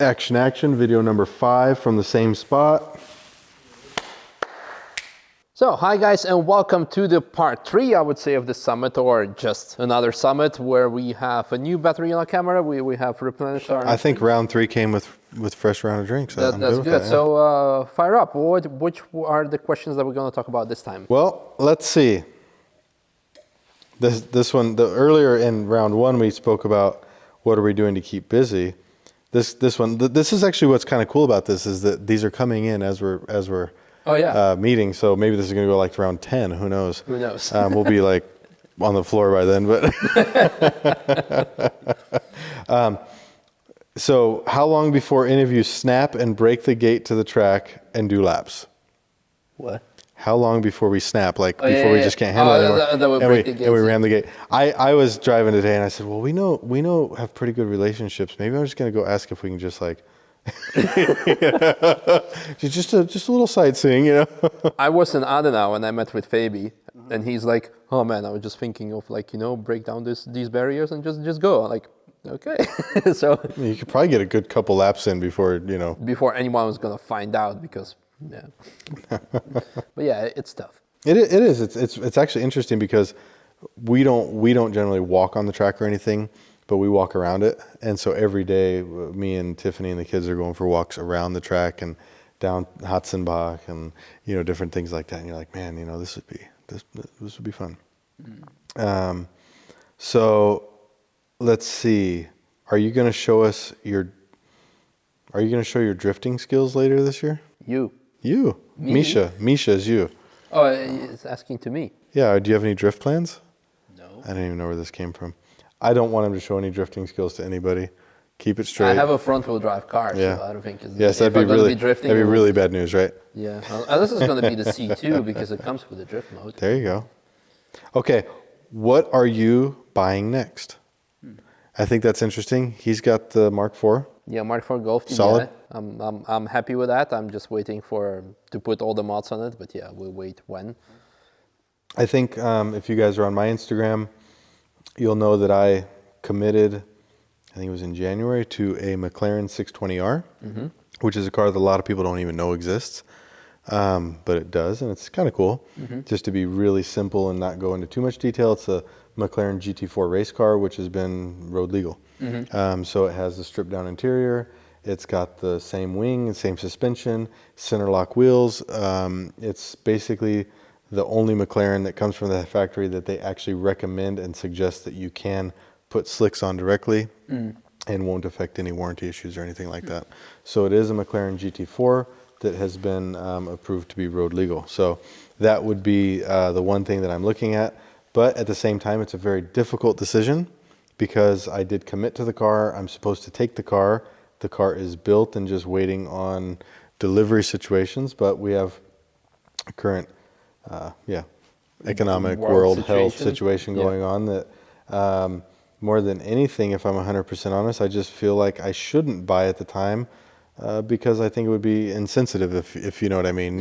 Action, video number 5 from the same spot. So, hi guys, and welcome to the part 3, I would say, of the summit, or just another summit where we have a new battery on our camera. We have replenished our... I think round 3 came with fresh round of drinks. That's good. That, yeah. So, fire up. Which are the questions that we're going to talk about this time? Well, let's see. This one, earlier in round 1, we spoke about what are we doing to keep busy. This is actually what's kind of cool about this is that these are coming in as we're meeting. So maybe this is going to go like to round 10. Who knows? Who knows? We'll be like on the floor by then. But so how long before any of you snap and break the gate to the track and do laps? What? How long before we snap? Like before we just can't handle it anymore, and we ram the gate. I was driving today and I said, well, we know have pretty good relationships. Maybe I'm just gonna go ask if we can just like just a little sightseeing, you know. I was in Adenau and I met with Fabi, and he's like, oh man, I was just thinking of like, break down these barriers and just go. Like, okay. So you could probably get a good couple laps in before before anyone was gonna find out, because yeah. But yeah, it's tough. It is. It's actually interesting because we don't generally walk on the track or anything, but we walk around it. And so every day, me and Tiffany and the kids are going for walks around the track and down Hatzenbach and different things like that. And you're like, man, this would be fun. So let's see. Are you going to show us your drifting skills later this year? You. Me? Misha is you. Oh, it's asking to me. Yeah, do you have any drift plans? No. I don't even know where this came from. I don't want him to show any drifting skills to anybody. Keep it straight. I have a front-wheel drive car, yeah. So I don't think it's... Yes, that'd be really bad news, right? Yeah, this is going to be the C2 because it comes with the drift mode. There you go. Okay, what are you buying next? I think that's interesting. He's got the Mark IV. Yeah, Mark IV Golf. Solid. Yeah, I'm happy with that. I'm just waiting to put all the mods on it, but yeah, we'll wait when. I think if you guys are on my Instagram, you'll know that I committed, I think it was in January, to a McLaren 620R, which is a car that a lot of people don't even know exists, but it does, and it's kind of cool. Just to be really simple and not go into too much detail, it's a McLaren GT4 race car, which has been road legal. So it has the stripped down interior. It's got the same wing, the same suspension, center lock wheels. It's basically the only McLaren that comes from the factory that they actually recommend and suggest that you can put slicks on directly and won't affect any warranty issues or anything like that. So it is a McLaren GT4 that has been approved to be road legal. So that would be the one thing that I'm looking at. But at the same time, it's a very difficult decision because I did commit to the car. I'm supposed to take the car. The car is built and just waiting on delivery situations. But we have a current, economic world health situation going on that more than anything, if I'm 100% honest, I just feel like I shouldn't buy at the time because I think it would be insensitive, if you know what I mean.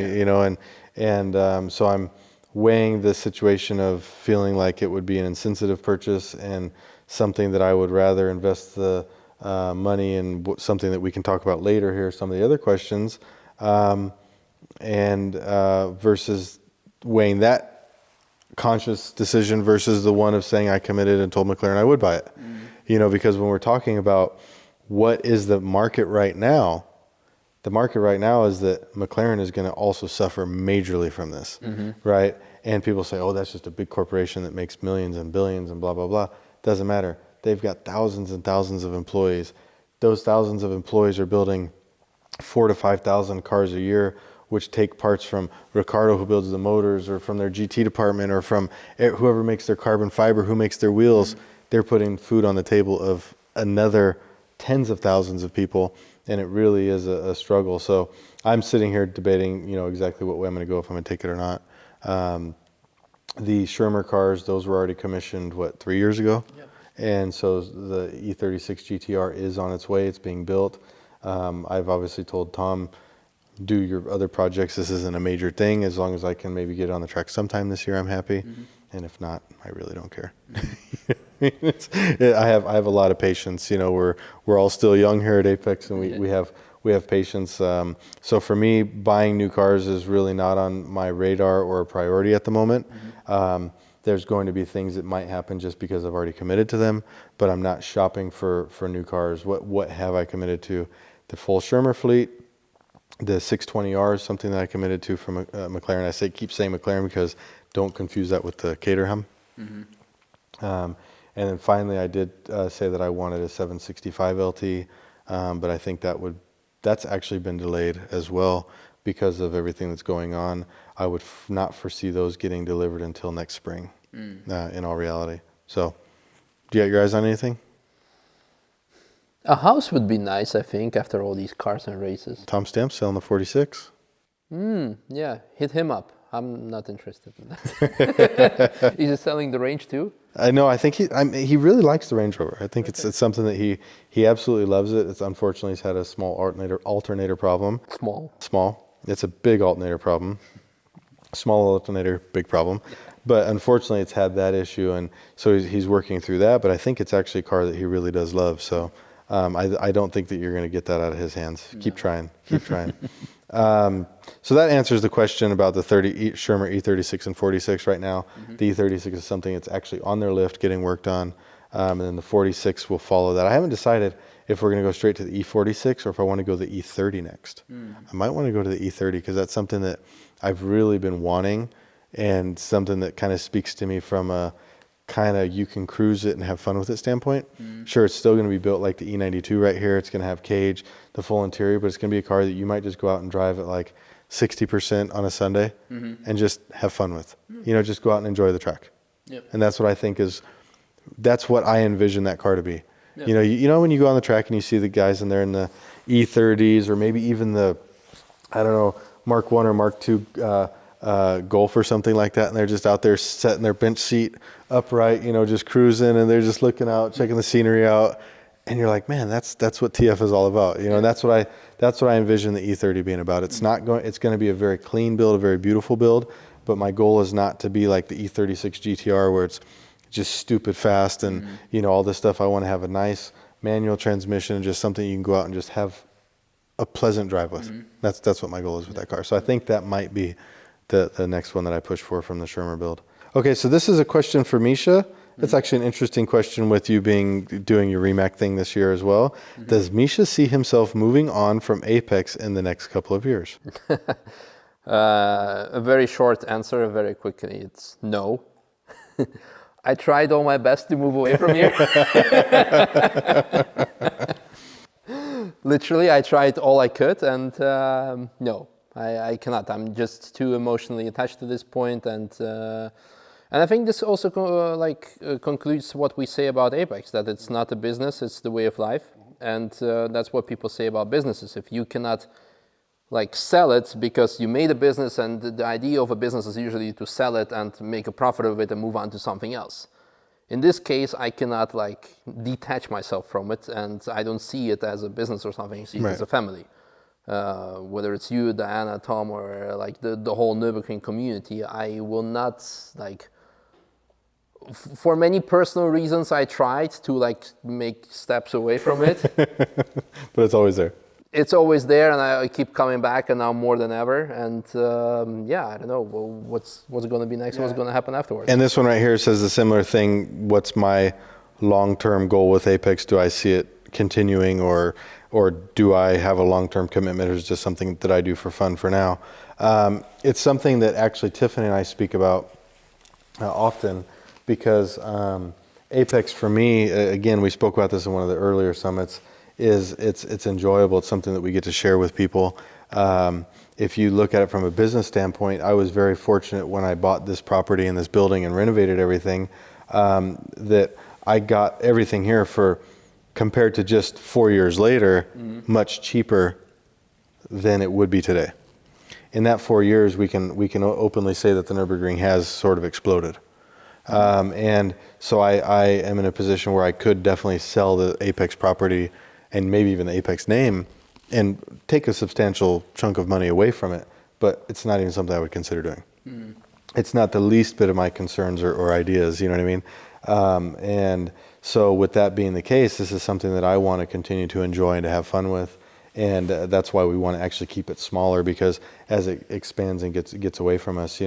So I'm weighing the situation of feeling like it would be an insensitive purchase and something that I would rather invest the money in something that we can talk about later here, some of the other questions, versus weighing that conscious decision versus the one of saying I committed and told McLaren I would buy it. Because when we're talking about what is the market right now, the market right now is that McLaren is going to also suffer majorly from this, right? And people say, oh, that's just a big corporation that makes millions and billions and blah, blah, blah. Doesn't matter. They've got thousands and thousands of employees. Those thousands of employees are building 4,000 to 5,000 cars a year, which take parts from Ricardo, who builds the motors, or from their GT department, or from whoever makes their carbon fiber, who makes their wheels. They're putting food on the table of another tens of thousands of people. And it really is a struggle. So I'm sitting here debating, exactly what way I'm going to go, if I'm going to take it or not. The Schirmer cars, those were already commissioned, 3 years ago? Yep. And so the E36 GTR is on its way. It's being built. I've obviously told Tom, do your other projects. This isn't a major thing. As long as I can maybe get on the track sometime this year, I'm happy. And if not, I really don't care. I have a lot of patience. You know, we're all still young here at Apex, and we have patience. So for me, buying new cars is really not on my radar or a priority at the moment. There's going to be things that might happen just because I've already committed to them, but I'm not shopping for new cars. What have I committed to? The full Schirmer fleet, the 620R is something that I committed to from McLaren. I keep saying McLaren because don't confuse that with the Caterham. And then finally, I did say that I wanted a 765 LT, but I think that's actually been delayed as well because of everything that's going on. I would not foresee those getting delivered until next spring, in all reality. So, do you got your eyes on anything? A house would be nice, I think, after all these cars and races. Tom Stamps selling the 46. Yeah, hit him up. I'm not interested in that. Is he selling the Range too? I know. I think he really likes the Range Rover. I think it's something that he absolutely loves it. It's unfortunately he's had a small alternator problem. Small. It's a big alternator problem. Small alternator, big problem. But unfortunately, it's had that issue, and so he's working through that. But I think it's actually a car that he really does love. So I don't think that you're going to get that out of his hands. No. Keep trying. So that answers the question about the Schirmer E36 and 46 right now. The E36 is something that's actually on their lift getting worked on, and then the 46 will follow that. I haven't decided if we're going to go straight to the E46 or if I want to go to the E30 next. I might want to go to the E30 because that's something that I've really been wanting, and something that kind of speaks to me from a kind of you can cruise it and have fun with it standpoint. Sure, it's still going to be built like the E92 right here. It's going to have cage, the full interior, but it's going to be a car that you might just go out and drive at like 60% on a Sunday and just have fun with. You know, just go out and enjoy the track. Yep. And that's what I think that's what I envision that car to be. Yep. You know when you go on the track and you see the guys in there in the E30s or maybe even the, I don't know, Mark 1 or Mark 2 Golf or something like that, and they're just out there setting their bench seat upright, just cruising, and they're just looking out, checking the scenery out, and you're like, man, that's what TF is all about, and that's what I envision the E30 being about. It's going to be a very clean build, a very beautiful build, but my goal is not to be like the E36 GTR where it's just stupid fast and all this stuff. I want to have a nice manual transmission and just something you can go out and just have a pleasant drive with. That's what my goal is with that car. So I think that might be the next one that I push for from the Schirmer build. Okay, so this is a question for Misha. It's actually an interesting question with you doing your Rimac thing this year as well. Does Misha see himself moving on from Apex in the next couple of years? A very short answer, very quickly. It's no. I tried all my best to move away from here. Literally, I tried all I could, and no, I cannot. I'm just too emotionally attached to this point, and I think this also concludes what we say about Apex, that it's not a business, it's the way of life, and that's what people say about businesses. If you cannot sell it because you made a business, and the idea of a business is usually to sell it and make a profit of it and move on to something else. In this case, I cannot detach myself from it, and I don't see it as a business or something. I see it as a family. Whether it's you, Diana, Tom, or the whole Nürburgring community, I will not for many personal reasons, I tried to make steps away from it. But it's always there. It's always there, and I keep coming back, and now more than ever. And I don't know what's going to be next. What's going to happen afterwards. And this one right here says a similar thing. What's my long-term goal with Apex? Do I see it continuing, or do I have a long-term commitment, or is it just something that I do for fun for now? It's something that actually Tiffany and I speak about often, because Apex for me, again, we spoke about this in one of the earlier summits, it's enjoyable. It's something that we get to share with people. If you look at it from a business standpoint, I was very fortunate when I bought this property and this building and renovated everything, that I got everything here for, compared to just 4 years later, much cheaper than it would be today. In that 4 years, we can openly say that the Nürburgring has sort of exploded. And so I am in a position where I could definitely sell the Apex property and maybe even the Apex name and take a substantial chunk of money away from it, but it's not even something I would consider doing. It's not the least bit of my concerns or ideas, you know what I mean? And so with that being the case, this is something that I want to continue to enjoy and to have fun with. And that's why we want to actually keep it smaller, because as it expands and gets away from us,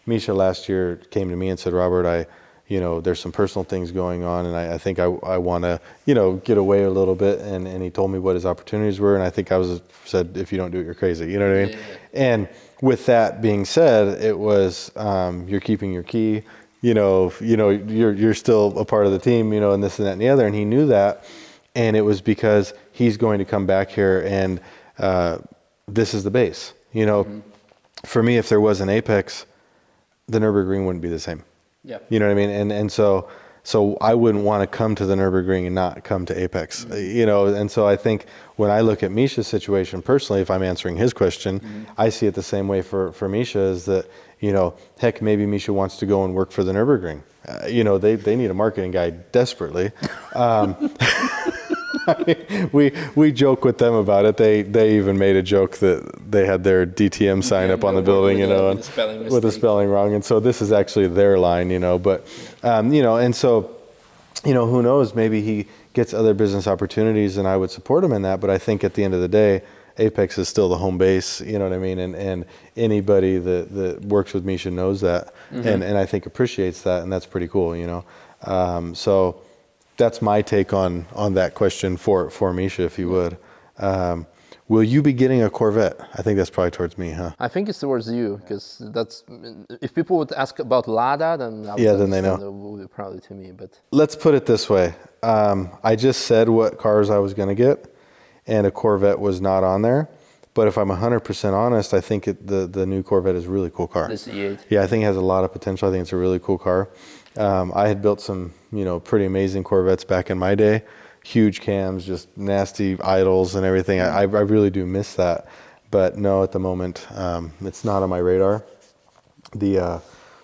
Misha last year came to me and said, Robert, there's some personal things going on, and I think I want to, get away a little bit. And he told me what his opportunities were, and I think I said, if you don't do it, you're crazy. You know what I mean? Yeah. And with that being said, it was you're keeping your key. You're still a part of the team. And this and that and the other. And he knew that, and it was because he's going to come back here, and this is the base. For me, if there was an Apex, the Nürburgring wouldn't be the same. Yeah. You know what I mean? And so I wouldn't want to come to the Nürburgring and not come to Apex, and so I think when I look at Misha's situation personally, if I'm answering his question, I see it the same way for Misha, is that, heck, maybe Misha wants to go and work for the Nürburgring. They need a marketing guy desperately. We joke with them about it. They even made a joke that they had their DTM sign up on the building, with a spelling wrong. And so this is actually their line, but, and so, who knows, maybe he gets other business opportunities, and I would support him in that. But I think at the end of the day, Apex is still the home base, you know what I mean? And anybody that works with Misha knows that, and I think appreciates that, and that's pretty cool, so that's my take on that question for Misha, if you would. Will you be getting a Corvette? I think that's probably towards me, huh? I think it's towards you, because that's, if people would ask about Lada, then then they know. It would be probably to me. But let's put it this way. I just said what cars I was going to get, and a Corvette was not on there. But if I'm 100% honest, I think the new Corvette is a really cool car. This E8. Yeah, I think it has a lot of potential. I think it's a really cool car. I had built some, pretty amazing Corvettes back in my day. Huge cams, just nasty idles and everything. I really do miss that. But no, at the moment, it's not on my radar. The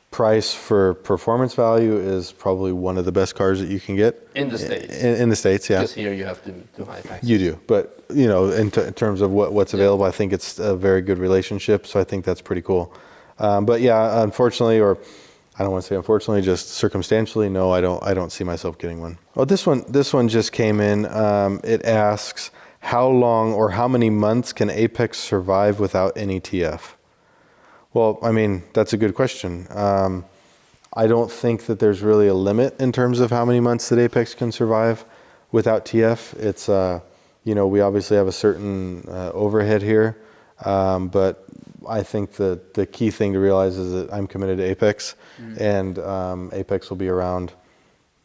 price for performance value is probably one of the best cars that you can get. In the States. In the States, yeah. Because here you have to do high taxes. You do. But, in terms of what's available, I think it's a very good relationship. So I think that's pretty cool. But yeah, unfortunately, or I don't want to say unfortunately, just circumstantially, no, I don't see myself getting one. Oh, this one just came in. It asks, how long or how many months can Apex survive without any TF? Well, I mean, that's a good question. I don't think that there's really a limit in terms of how many months that Apex can survive without TF. It's, we obviously have a certain overhead here, but I think the key thing to realize is that I'm committed to Apex, and Apex will be around,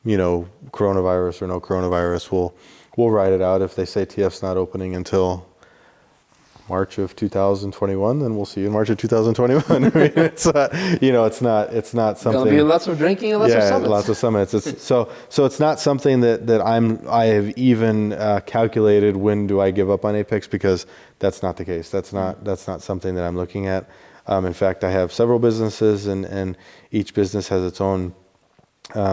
coronavirus or no coronavirus. We'll ride it out. If they say TF's not opening until March of 2021, then we'll see you in March of 2021. I mean, it's it's not something. There'll be lots of drinking and lots of summits. Lots of summits. So it's not something that I have even calculated when do I give up on Apex, because that's not the case. That's not something that I'm looking at. In fact, I have several businesses, and each business has its own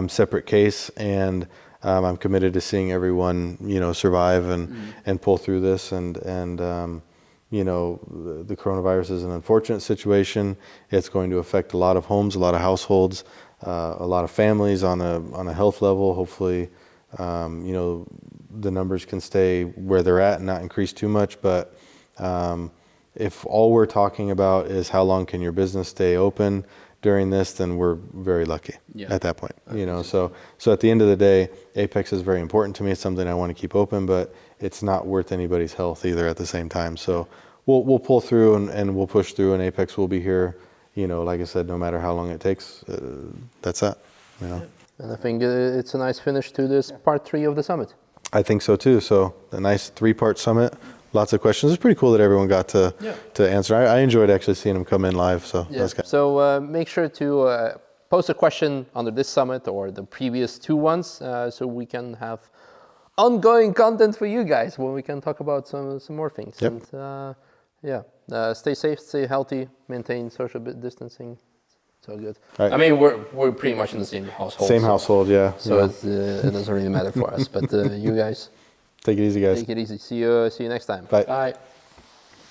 separate case, and I'm committed to seeing everyone survive and pull through this, and the coronavirus is an unfortunate situation. It's going to affect a lot of homes, a lot of households, a lot of families on a health level. Hopefully, the numbers can stay where they're at and not increase too much. But if all we're talking about is how long can your business stay open during this, then we're very lucky at that point. So at the end of the day, Apex is very important to me. It's something I want to keep open, but it's not worth anybody's health either at the same time. So we'll pull through and we'll push through, and Apex will be here, like I said, no matter how long it takes. That's that. And I think it's a nice finish to this part 3 of the summit. I think so too. So a nice 3-part summit. Lots of questions. It's pretty cool that everyone got to answer. I enjoyed actually seeing them come in live. So that's good. So make sure to post a question under this summit or the previous 2 ones, so we can have ongoing content for you guys when we can talk about some more things. Yep. And stay safe, stay healthy, maintain social distancing. It's all good. Right. I mean, we're pretty much in the same household. Same household, yeah. So it doesn't really matter for us. But you guys, take it easy, guys. Take it easy. See you next time. Bye. Bye.